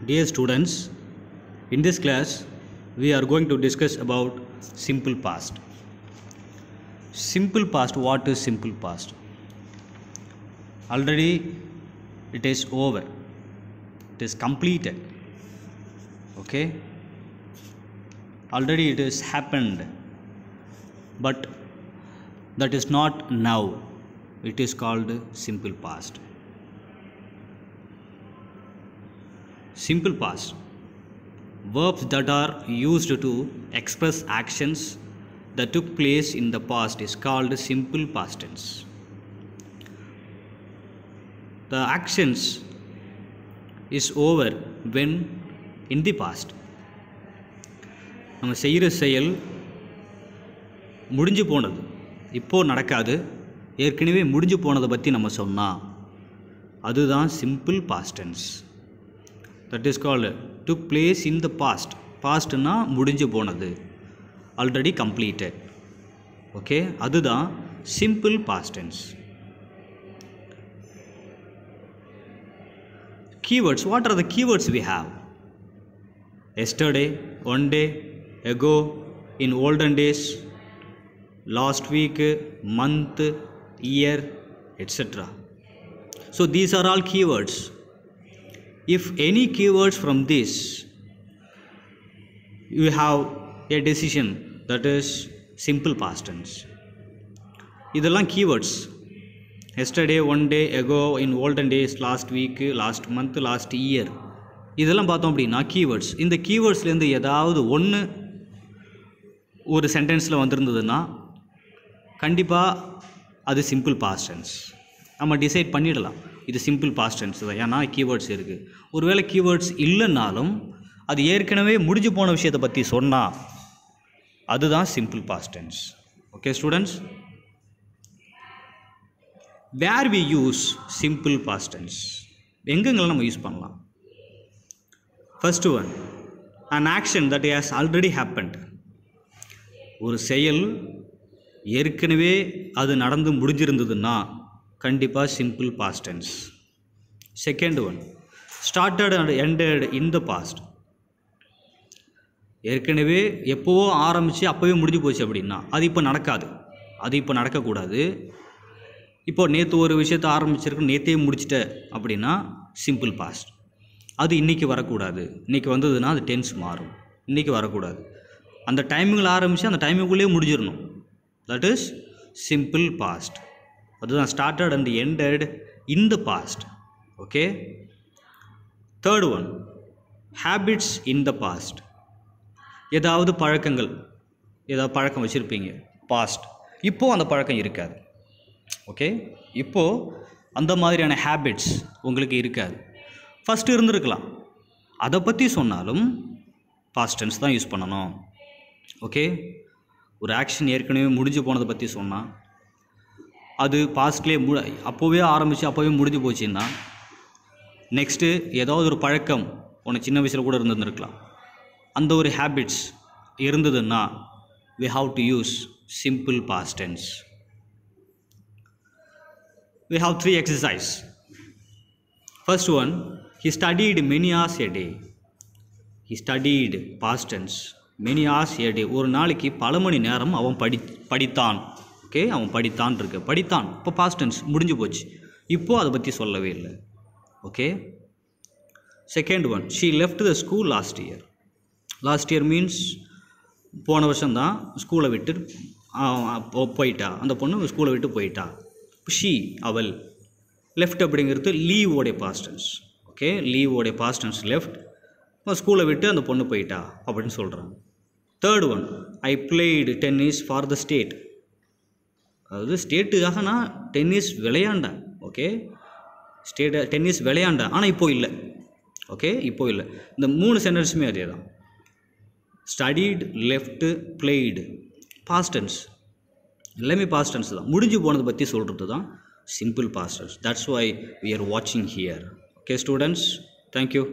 Dear students, in this class we are going to discuss about simple past. Simple past, what is simple past? Already it is over, it is completed, okay? Already it is happened, but that is not now, it is called simple past. Simple past, verbs that are used to express actions that took place in the past is called simple past tense. The actions is over when in the past. நம்ம செய்கிற செயல் முடிஞ்சு போனது, இப்போது நடக்காது, ஏற்கனவே முடிஞ்சு போனதை பற்றி நம்ம சொன்னால் அதுதான் simple past tense. That is called took place in the past. பாஸ்ட்னா முடிஞ்சு போனது, ஆல்ரெடி கம்ப்ளீட்டட், ஓகே, அதுதான் simple past tense. Keywords, what are the keywords we have? Yesterday, one day, ago, in olden days, last week, month, year, etc. So these are all keywords. If any keywords from this, you have a decision, that is simple past tense. இதெல்லாம் keywords. Yesterday, one day, ago, in olden days, last week, last month, last year, இதெல்லாம் பார்த்தோம் அப்படின்னா keywords. இந்த keywordsலேருந்து ஏதாவது ஒன்று ஒரு சென்டென்ஸில் வந்திருந்ததுன்னா கண்டிப்பாக அது சிம்பிள் பாஸ்ட் டென்ஸ். நம்ம டிசைட் பண்ணிடலாம் இது சிம்பிள் பாஸ்ட் டென்ஸ் தான், ஏன்னா கீவேர்ட்ஸ் இருக்குது. ஒருவேளை கீவேர்ட்ஸ் இல்லைன்னாலும் அது ஏற்கனவே முடிஞ்சு போன விஷயத்தை பற்றி சொன்னால் அதுதான் simple past tense. Okay students, where we use simple past tense, எங்கெங்கெல்லாம் நம்ம யூஸ் பண்ணலாம்? First one, an action that has already happened. ஒரு செயல் ஏற்கனவே அது நடந்து முடிஞ்சிருந்ததுன்னா கண்டிப்பாக simple past tense. Second one, started and ended in the past. ஏற்கனவே எப்போவோ ஆரம்பித்து அப்போவே முடிஞ்சு போச்சு அப்படின்னா அது இப்போ நடக்காது, அது இப்போ நடக்கக்கூடாது. இப்போ நேற்று ஒரு விஷயத்தை ஆரம்பிச்சிருக்கு, நேற்றே முடிச்சிட்ட அப்படின்னா சிம்பிள் பாஸ்ட். அது இன்றைக்கி வரக்கூடாது, இன்றைக்கி வந்ததுன்னா அது டென்ஸ் மாறும், இன்றைக்கி வரக்கூடாது. அந்த டைமிங்கில் ஆரம்பித்து அந்த டைமிங்குள்ளேயே முடிஞ்சிடணும், தட் இஸ் சிம்பிள் பாஸ்ட். அதுதான் started and ended in the past. Okay. Third one, habits in the past. ஏதாவது பழக்கங்கள், ஏதாவது பழக்கம் வச்சுருப்பீங்க பாஸ்ட், இப்போது அந்த பழக்கம் இருக்காது. ஓகே, இப்போது அந்த மாதிரியான ஹேபிட்ஸ் உங்களுக்கு இருக்காது, ஃபஸ்ட்டு இருந்திருக்கலாம். அதை பற்றி சொன்னாலும் பாஸ்ட் டென்ஸ் தான் யூஸ் பண்ணணும். ஓகே, ஒரு ஆக்ஷன் ஏற்கனவே முடிஞ்சு போனதை பற்றி சொன்னால் அது பாஸ்ட்லேயே அப்போவே ஆரம்பித்து அப்போவே முடிஞ்சு போச்சுன்னா, நெக்ஸ்ட்டு ஏதாவது ஒரு பழக்கம் உனக்கு சின்ன வயசில் கூட இருந்துருக்கலாம், அந்த ஒரு ஹேபிட்ஸ் இருந்ததுன்னா we have to use simple past tense. We have 3 exercise. First one, he studied many hours a day. He studied past tense many hours a day. ஒரு நாளைக்கு பல மணி நேரம் அவன் படித்தான். ஓகே, அவன் படித்தான் இருக்கு, படித்தான் இப்போ பாஸ்ட் டென்ஸ் முடிஞ்சு போச்சு, இப்போது அதை பற்றி சொல்லவே இல்லை. Okay. Second one, she left the school last year. Last year means போன வருஷம்தான் ஸ்கூலை விட்டு போயிட்டா, அந்த பொண்ணு ஸ்கூலை விட்டு போயிட்டா. ஷீ அவள், லெஃப்ட் அப்படிங்கிறது லீவோடைய பாஸ்ட் டென்ஸ். ஓகே, லீவோடைய பாஸ்ட் டென்ஸ் லெஃப்ட், ஸ்கூலை விட்டு அந்த பொண்ணு போயிட்டா அப்படின்னு சொல்கிறாங்க. Third one, I played tennis for the state. அதாவது ஸ்டேட்டுக்காக நான் டென்னிஸ் விளையாண்டேன். ஓகே, டென்னிஸ் விளையாண்டேன், ஆனால் இப்போது இல்லை. ஓகே, இப்போது இல்லை. இந்த 3 சென்டென்ஸுமே அதே தான். Studied, left, played, past tense, எல்லாமே பாஸ்ட் டென்ஸ் தான். முடிஞ்சு போனதை பற்றி சொல்கிறது தான் simple past tense. That's why we are வாட்சிங் ஹியர். Okay students, thank you.